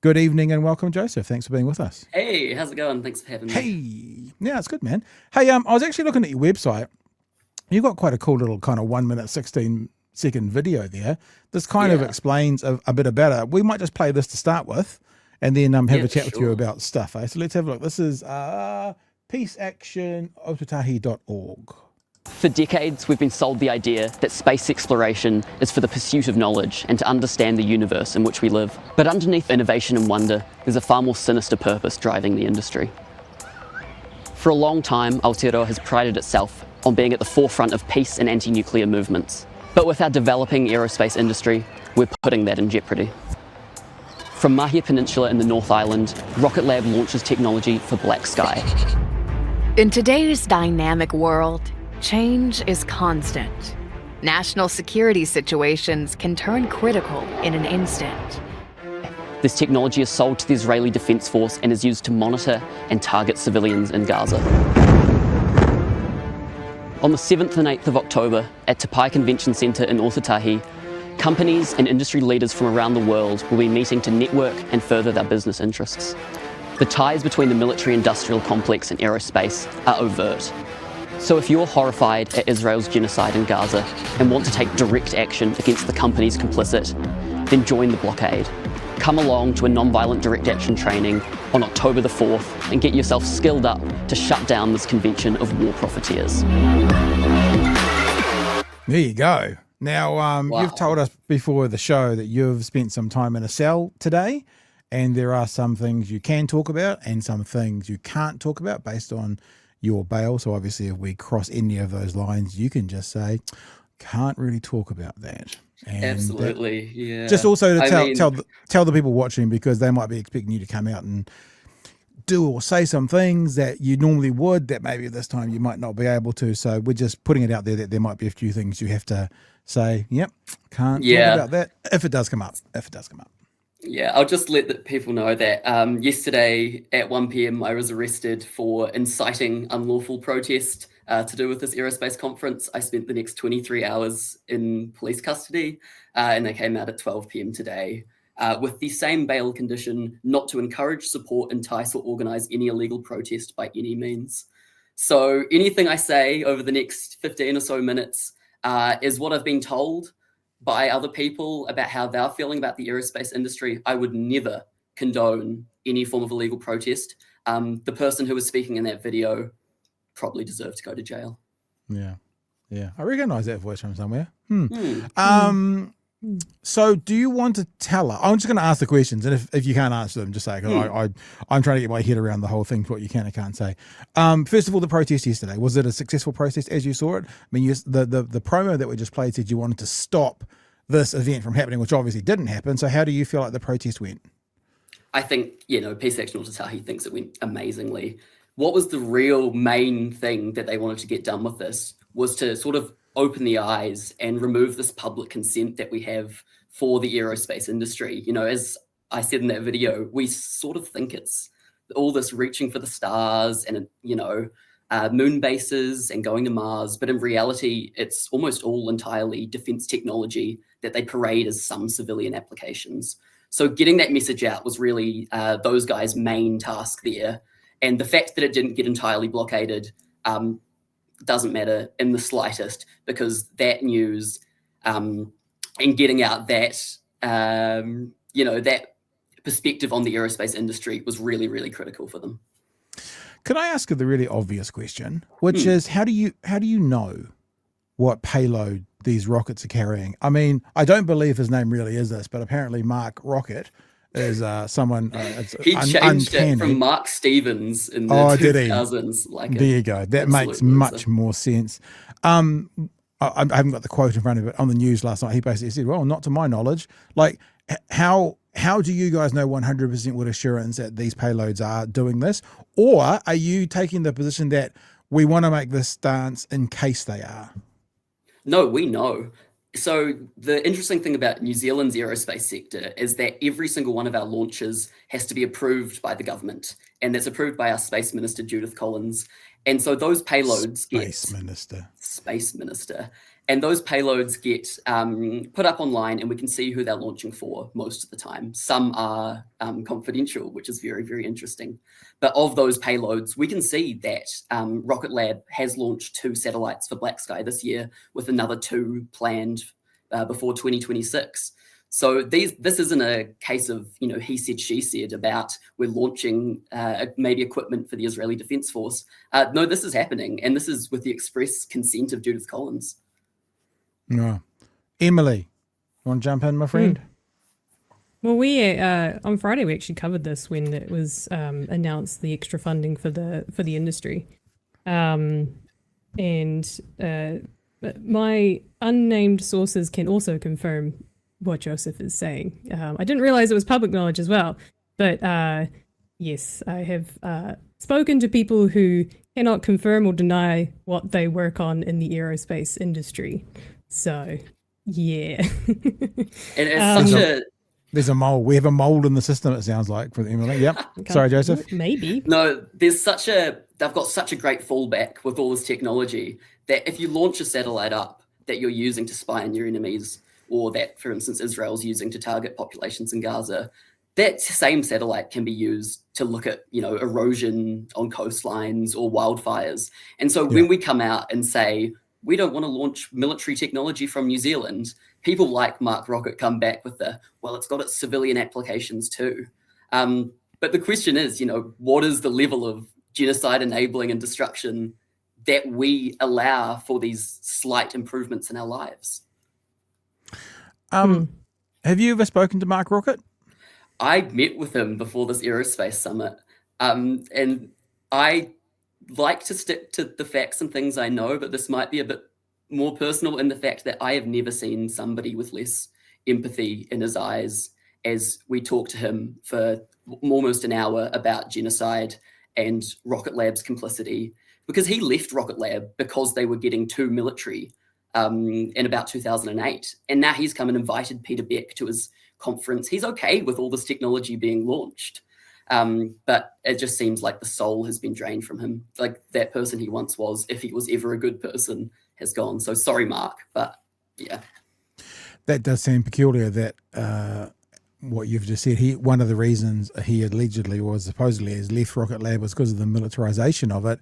Good evening and welcome, Joseph. Thanks for being with us. Hey, how's it going? Thanks for having me. Hey, yeah, it's good, man. Hey, I was actually looking at your website. You've got quite a cool little kind of 1 minute, 16-second video there. This kind of Yeah, explains a bit about it. We might just play this to start with and then have yeah, a for chat with you sure. about stuff. So let's have a look. This is Peace Action Otautahi.org. For decades, we've been sold the idea that space exploration is for the pursuit of knowledge and to understand the universe in which we live. But underneath innovation and wonder, there's a far more sinister purpose driving the industry. For a long time, Aotearoa has prided itself on being at the forefront of peace and anti-nuclear movements. But with our developing aerospace industry, we're putting that in jeopardy. From Mahia Peninsula in the North Island, Rocket Lab launches technology for Black Sky. In today's dynamic world, change is constant. National security situations can turn critical in an instant. This technology is sold to the Israeli Defense Force and is used to monitor and target civilians in Gaza. On the 7th and 8th of October at Te Pae Convention Centre in Otautahi, companies and industry leaders from around the world will be meeting to network and further their business interests. The ties between the military-industrial complex and aerospace are overt. So if you're horrified at Israel's genocide in Gaza and want to take direct action against the companies complicit, then join the blockade. Come along to a non-violent direct action training on October the 4th and get yourself skilled up to shut down this convention of war profiteers. There you go. Now, you've Wow. told us before the show that you've spent some time in a cell today, and there are some things you can talk about and some things you can't talk about based on your bail. So obviously, if we cross any of those lines, you can just say, can't really talk about that. And Absolutely. Yeah. just also to I mean, tell the people watching, because they might be expecting you to come out and do or say some things that you normally would that maybe this time you might not be able to. So we're just putting it out there that there might be a few things you have to say, yep, can't talk yeah, about that if it does come up. If it does come up. yeah. I'll just let the people know that yesterday at 1 p.m. I was arrested for inciting unlawful protest to do with this aerospace conference. I spent the next 23 hours in police custody, and they came out at 12 p.m. today. With the same bail condition not to encourage, support, entice, or organize any illegal protest by any means. So anything I say over the next 15 or so minutes is what I've been told by other people about how they're feeling about the aerospace industry. I would never condone any form of illegal protest. The person who was speaking in that video probably deserved to go to jail. Yeah. Yeah. I recognize that voice from somewhere. Hmm. So do you want to tell her? I'm just going to ask the questions, and if you can't answer them, just say, because I'm trying to get my head around the whole thing, what you can and can't say. First of all, the protest yesterday, was it a successful protest as you saw it? I mean, the promo that we just played said you wanted to stop this event from happening, which obviously didn't happen. So how do you feel like the protest went? I think, Peace Action Otautahi thinks it went amazingly. What was the real main thing that they wanted to get done with this was to sort of open the eyes and remove this public consent that we have for the aerospace industry. As I said in that video, we sort of think it's all this reaching for the stars and, moon bases and going to Mars. But in reality, it's almost all entirely defense technology that they parade as some civilian applications. So getting that message out was really those guys' main task there. And the fact that it didn't get entirely blockaded doesn't matter in the slightest, because that news and getting out that, that perspective on the aerospace industry was really, really critical for them. Can I ask you the really obvious question, which is how do you know what payload these rockets are carrying? I mean, I don't believe his name really is this, but apparently Mark Rocket is someone. He changed uncanny. it from Mark Stevens in the Did he? 2000s. There you go. That makes much more sense. I haven't got the quote in front of it on the news last night. He basically said, well, not to my knowledge. Like, how do you guys know 100% with assurance that these payloads are doing this? Or are you taking the position that we want to make this stance in case they are? No, we know. So the interesting thing about New Zealand's aerospace sector is that every single one of our launches has to be approved by the government, and that's approved by our Space Minister, Judith Collins. And so those payloads Space Minister. And those payloads get put up online, and we can see who they're launching for most of the time. Some are confidential, which is very, very interesting. But of those payloads, we can see that Rocket Lab has launched 2 satellites for Black Sky this year, with another 2 planned before 2026. So this isn't a case of, he said, she said about we're launching maybe equipment for the Israeli Defense Force. No, this is happening, and this is with the express consent of Judith Collins. No. Emily, want to jump in, my friend? Well, we on Friday we actually covered this when it was announced, the extra funding for the industry, and my unnamed sources can also confirm what Joseph is saying. I didn't realize it was public knowledge as well, but yes, I have spoken to people who cannot confirm or deny what they work on in the aerospace industry. So, yeah. And it's such a... There's a mole. We have a mole in the system, it sounds like, for Emily. Yep. Sorry, Joseph. Maybe. No, they've got such a great fallback with all this technology that if you launch a satellite up that you're using to spy on your enemies, or that, for instance, Israel's using to target populations in Gaza, that same satellite can be used to look at, erosion on coastlines or wildfires. And so when we come out and say, we don't want to launch military technology from New Zealand, people like Mark Rocket come back with it's got its civilian applications too. But the question is, what is the level of genocide enabling and destruction that we allow for these slight improvements in our lives? Have you ever spoken to Mark Rocket? I met with him before this aerospace summit, and I like to stick to the facts and things I know, but this might be a bit more personal in the fact that I have never seen somebody with less empathy in his eyes as we talked to him for almost an hour about genocide and Rocket Lab's complicity, because he left Rocket Lab because they were getting too military in about 2008. And now he's come and invited Peter Beck to his conference. He's okay with all this technology being launched. But it just seems like the soul has been drained from him. Like that person he once was, if he was ever a good person, has gone. So sorry, Mark, but yeah. That does seem peculiar that what you've just said. One of the reasons he allegedly or supposedly has left Rocket Lab was because of the militarization of it.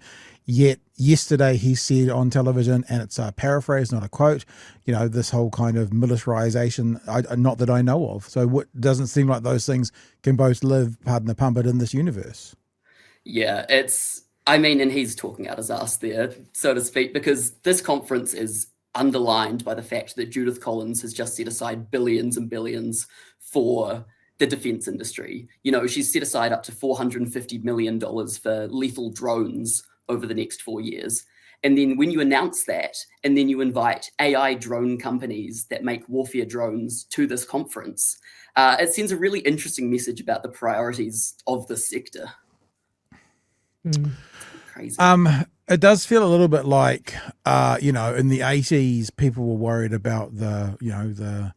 Yet yesterday he said on television, and it's a paraphrase, not a quote, this whole kind of militarization, not that I know of. So what doesn't seem like those things can both live, pardon the pun, but in this universe. Yeah, and he's talking out his ass there, so to speak, because this conference is underlined by the fact that Judith Collins has just set aside billions and billions for the defense industry. She's set aside up to $450 million for lethal drones over the next 4 years. And then when you announce that, and then you invite AI drone companies that make warfare drones to this conference, it sends a really interesting message about the priorities of the sector. Crazy. It does feel a little bit like, in the 80s, people were worried about the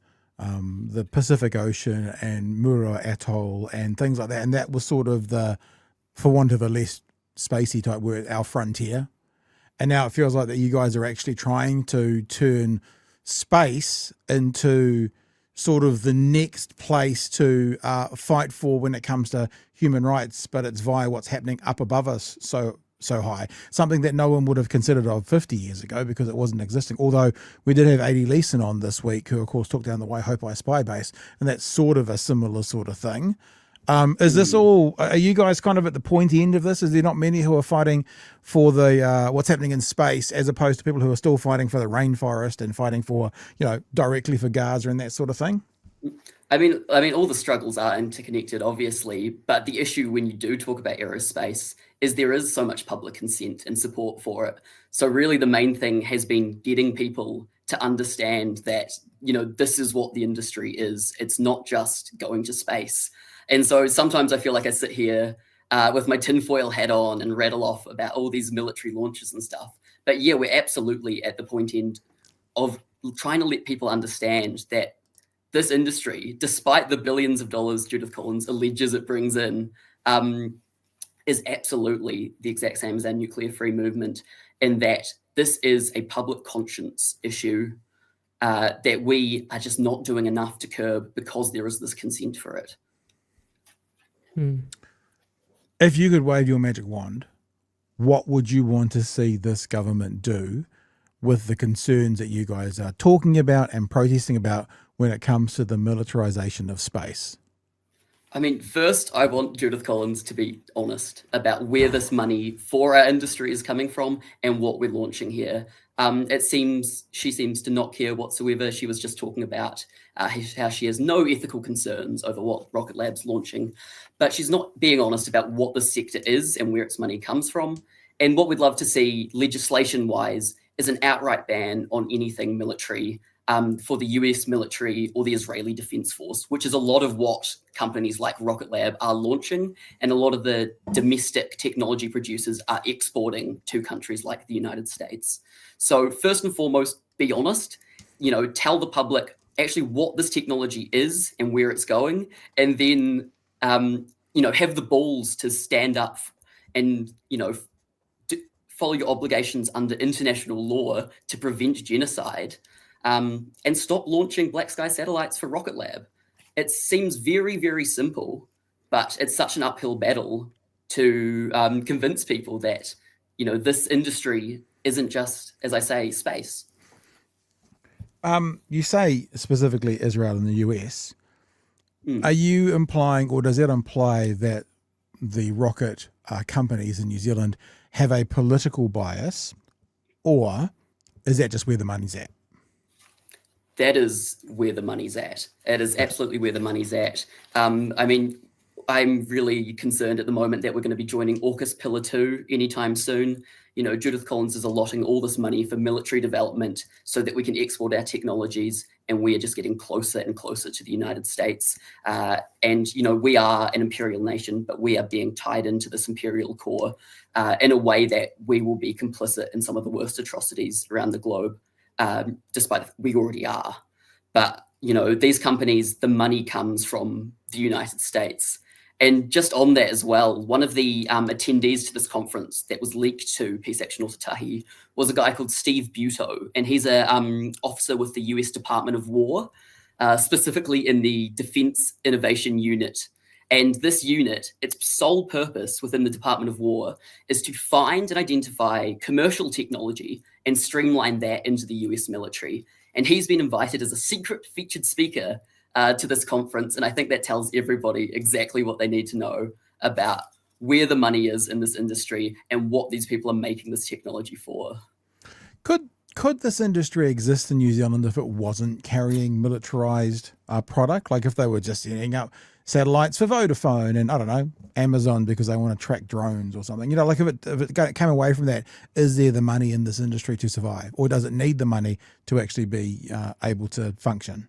Pacific Ocean and Mururoa Atoll and things like that. And that was sort of for want of a less spacey type word, our frontier. And now it feels like that you guys are actually trying to turn space into sort of the next place to fight for when it comes to human rights, but it's via what's happening up above us so high, something that no one would have considered of 50 years ago because it wasn't existing. Although we did have A.D. Leeson on this week, who of course took down the Waihopai spy base, and that's sort of a similar sort of thing. Is this all, are you guys kind of at the pointy end of this? Is there not many who are fighting for the what's happening in space, as opposed to people who are still fighting for the rainforest and fighting for, directly for Gaza and that sort of thing? I mean, all the struggles are interconnected, obviously, but the issue when you do talk about aerospace is there is so much public consent and support for it. So really the main thing has been getting people to understand that, this is what the industry is. It's not just going to space. And so sometimes I feel like I sit here with my tinfoil hat on and rattle off about all these military launches and stuff. But yeah, we're absolutely at the point end of trying to let people understand that this industry, despite the billions of dollars Judith Collins alleges it brings in, is absolutely the exact same as our nuclear-free movement, in that this is a public conscience issue that we are just not doing enough to curb because there is this consent for it. If you could wave your magic wand, what would you want to see this government do with the concerns that you guys are talking about and protesting about when it comes to the militarization of space? I mean, first, I want Judith Collins to be honest about where this money for our industry is coming from and what we're launching here. She seems to not care whatsoever. She was just talking about how she has no ethical concerns over what Rocket Lab's launching, but she's not being honest about what the sector is and where its money comes from. And what we'd love to see legislation-wise is an outright ban on anything military for the US military or the Israeli Defense Force, which is a lot of what companies like Rocket Lab are launching, and a lot of the domestic technology producers are exporting to countries like the United States. So first and foremost, be honest, tell the public actually what this technology is and where it's going, and then, have the balls to stand up and, follow your obligations under international law to prevent genocide. And stop launching black sky satellites for Rocket Lab. It seems very, very simple, but it's such an uphill battle to convince people that, this industry isn't just, as I say, space. You say specifically Israel and the US. Are you implying, or does that imply that the rocket companies in New Zealand have a political bias, or is that just where the money's at? That is where the money's at. It is absolutely where the money's at. I'm really concerned at the moment that we're going to be joining AUKUS Pillar 2 anytime soon. Judith Collins is allotting all this money for military development so that we can export our technologies, and we are just getting closer and closer to the United States. We are an imperial nation, but we are being tied into this imperial core in a way that we will be complicit in some of the worst atrocities around the globe. Despite we already are. But, these companies, the money comes from the United States. And just on that as well, one of the attendees to this conference that was leaked to Peace Action Otautahi was a guy called Steve Butow, and he's an officer with the US Department of War, specifically in the Defense Innovation Unit. And this unit, its sole purpose within the Department of War is to find and identify commercial technology and streamline that into the US military. And he's been invited as a secret featured speaker to this conference. And I think that tells everybody exactly what they need to know about where the money is in this industry and what these people are making this technology for. Could this industry exist in New Zealand if it wasn't carrying militarized product? Like if they were just setting up satellites for Vodafone and, I don't know, Amazon because they want to track drones or something. Like if it came away from that, is there the money in this industry to survive? Or does it need the money to actually be able to function?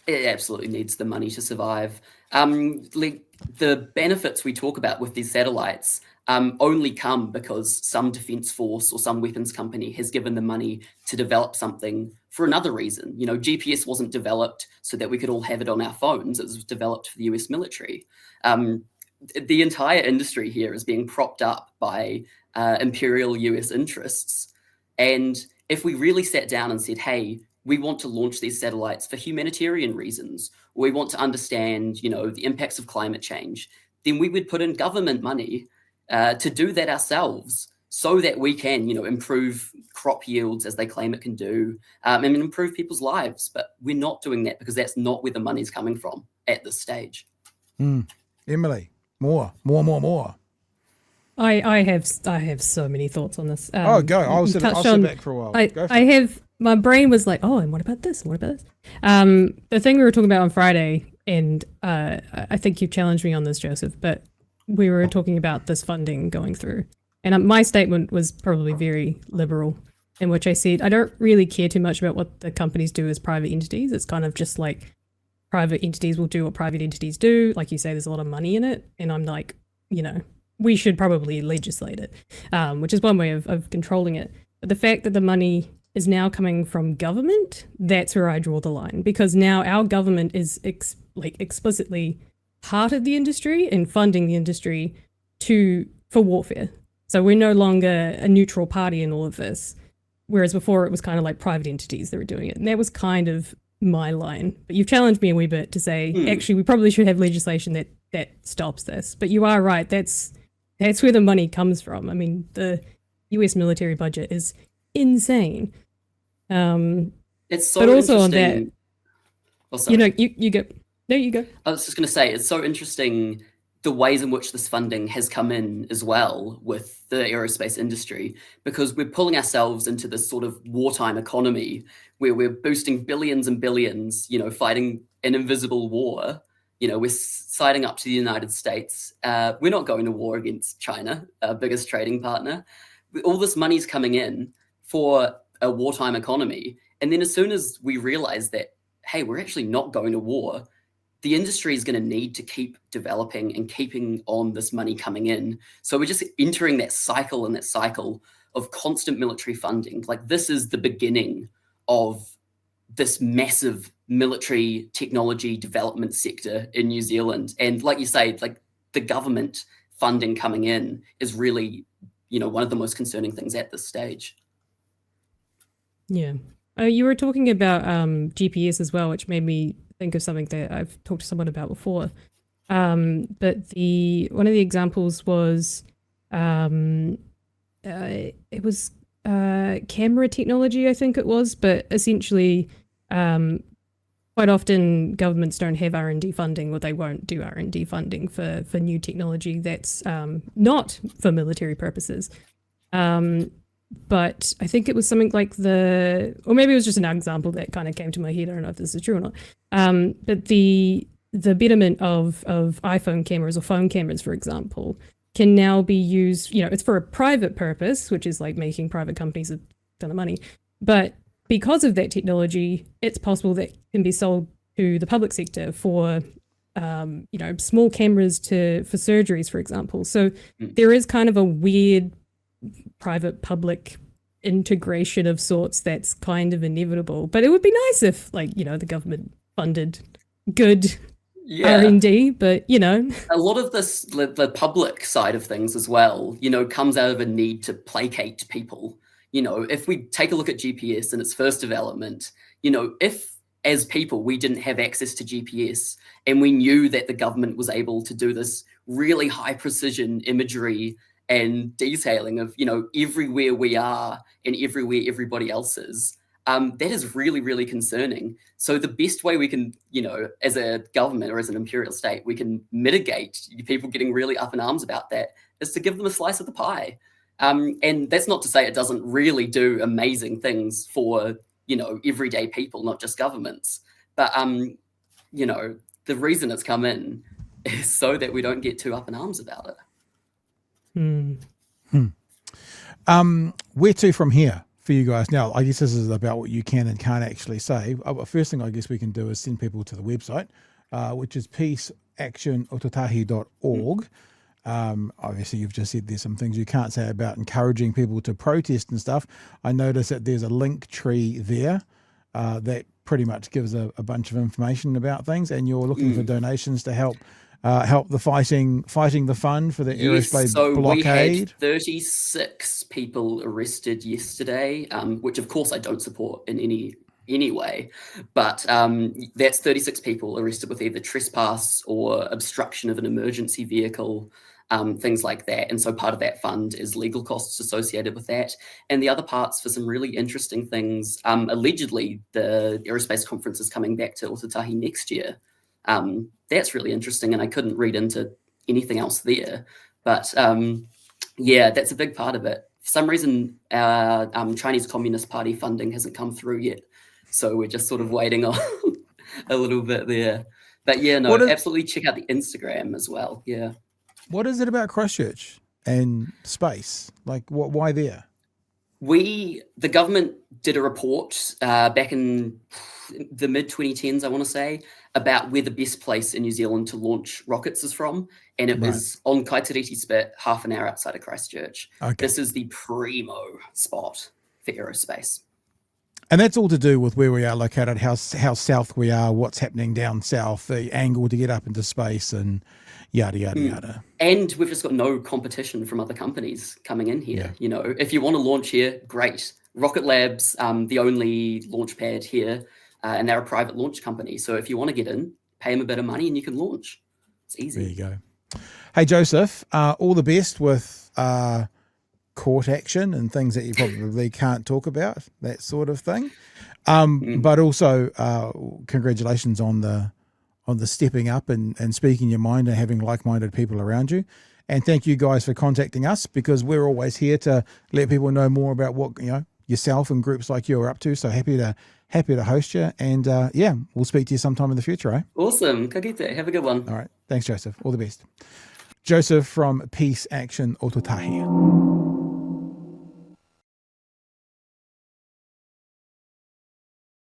It absolutely needs the money to survive. The benefits we talk about with these satellites only come because some defense force or some weapons company has given the money to develop something for another reason. GPS wasn't developed so that we could all have it on our phones. It was developed for the US military. The entire industry here is being propped up by imperial US interests. And if we really sat down and said, hey, we want to launch these satellites for humanitarian reasons, or we want to understand, the impacts of climate change, then we would put in government money to do that ourselves so that we can, improve crop yields as they claim it can do, and improve people's lives. But we're not doing that because that's not where the money's coming from at this stage. Emily, more. I have so many thoughts on this. Go. I'll sit back for a while. My brain was like, oh, and what about this? What about this? The thing we were talking about on Friday, and I think you challenged me on this, Joseph, but we were talking about this funding going through. And my statement was probably very liberal, in which I said, I don't really care too much about what the companies do as private entities. It's kind of just like private entities will do what private entities do. Like you say, there's a lot of money in it. And I'm like, we should probably legislate it, which is one way of controlling it. But the fact that the money is now coming from government, that's where I draw the line, because now our government is explicitly part of the industry and funding the industry for warfare. So we're no longer a neutral party in all of this. whereas before it was kind of like private entities that were doing it. And that was kind of my line. But you've challenged me a wee bit to say, actually, we probably should have legislation that stops this. But you are right. That's where the money comes from. I mean, the US military budget is insane. It's so but also on interesting. that, Oh, sorry. you go. No, you go. I was just going to say, it's so interesting the ways in which this funding has come in as well with the aerospace industry, because we're pulling ourselves into this sort of wartime economy where we're boosting billions and billions, fighting an invisible war. We're siding up to the United States. We're not going to war against China, our biggest trading partner. All this money's coming in for a wartime economy. And then as soon as we realize that, hey, we're actually not going to war, the industry is going to need to keep developing and keeping on this money coming in. So we're just entering that cycle of constant military funding. Like, this is the beginning of this massive military technology development sector in New Zealand. And like you say, like, the government funding coming in is really, one of the most concerning things at this stage. Yeah. You were talking about GPS as well, which made me think of something that I've talked to someone about before. But one of the examples was it was camera technology, I think it was, but essentially quite often governments don't have R&D funding, or they won't do R&D funding for new technology that's not for military purposes. But I think it was something like or maybe it was just an example that kind of came to my head. I don't know if this is true or not. But the betterment of iPhone cameras or phone cameras, for example, can now be used, it's for a private purpose, which is like making private companies a ton of money. But because of that technology, it's possible that it can be sold to the public sector for, small cameras for surgeries, for example. So there is kind of a weird private public integration of sorts that's kind of inevitable. But it would be nice if, the government funded good R&D, but a lot of this, the public side of things as well, comes out of a need to placate people. If we take a look at GPS in its first development, if as people we didn't have access to GPS and we knew that the government was able to do this really high precision imagery and detailing of, everywhere we are and everywhere everybody else is, that is really, really concerning. So the best way we can, as a government or as an imperial state, we can mitigate people getting really up in arms about that is to give them a slice of the pie. And that's not to say it doesn't really do amazing things for, everyday people, not just governments. But, the reason it's come in is so that we don't get too up in arms about it. Where to from here for you guys? Now, I guess this is about what you can and can't actually say. First thing I guess we can do is send people to the website, which is peaceactionotautahi.org. Obviously, you've just said there's some things you can't say about encouraging people to protest and stuff. I notice that there's a link tree there that pretty much gives a bunch of information about things, and you're looking for donations to help the fighting the fund for the aerospace blockade. We had 36 people arrested yesterday, which of course I don't support in any way, but that's 36 people arrested with either trespass or obstruction of an emergency vehicle, things like that. And so part of that fund is legal costs associated with that. And the other parts for some really interesting things. Allegedly, the aerospace conference is coming back to Otautahi next year. That's really interesting, and I couldn't read into anything else there. But that's a big part of it. For some reason, our Chinese Communist Party funding hasn't come through yet. So we're just sort of waiting on a little bit there. But absolutely check out the Instagram as well. Yeah. What is it about Christchurch and space? Like, why there? The government did a report back in the mid-2010s, I want to say, about where the best place in New Zealand to launch rockets is from. And it was on Kaitariti Spit, half an hour outside of Christchurch. Okay. This is the primo spot for aerospace. And that's all to do with where we are located, how south we are, what's happening down south, the angle to get up into space, and yada, yada, yada. And we've just got no competition from other companies coming in here. Yeah. If you want to launch here, great. Rocket Lab's the only launch pad here, and they're a private launch company. So if you want to get in, pay them a bit of money and you can launch. It's easy. There you go. Hey, Joseph, all the best with court action and things that you probably can't talk about, that sort of thing. But also congratulations on the stepping up and speaking your mind and having like-minded people around you. And thank you guys for contacting us, because we're always here to let people know more about what, yourself and groups like you are up to. So happy to host you. And we'll speak to you sometime in the future, eh? Awesome. Ka kite. Have a good one. All right. Thanks, Joseph. All the best. Joseph from Peace Action Otautahi.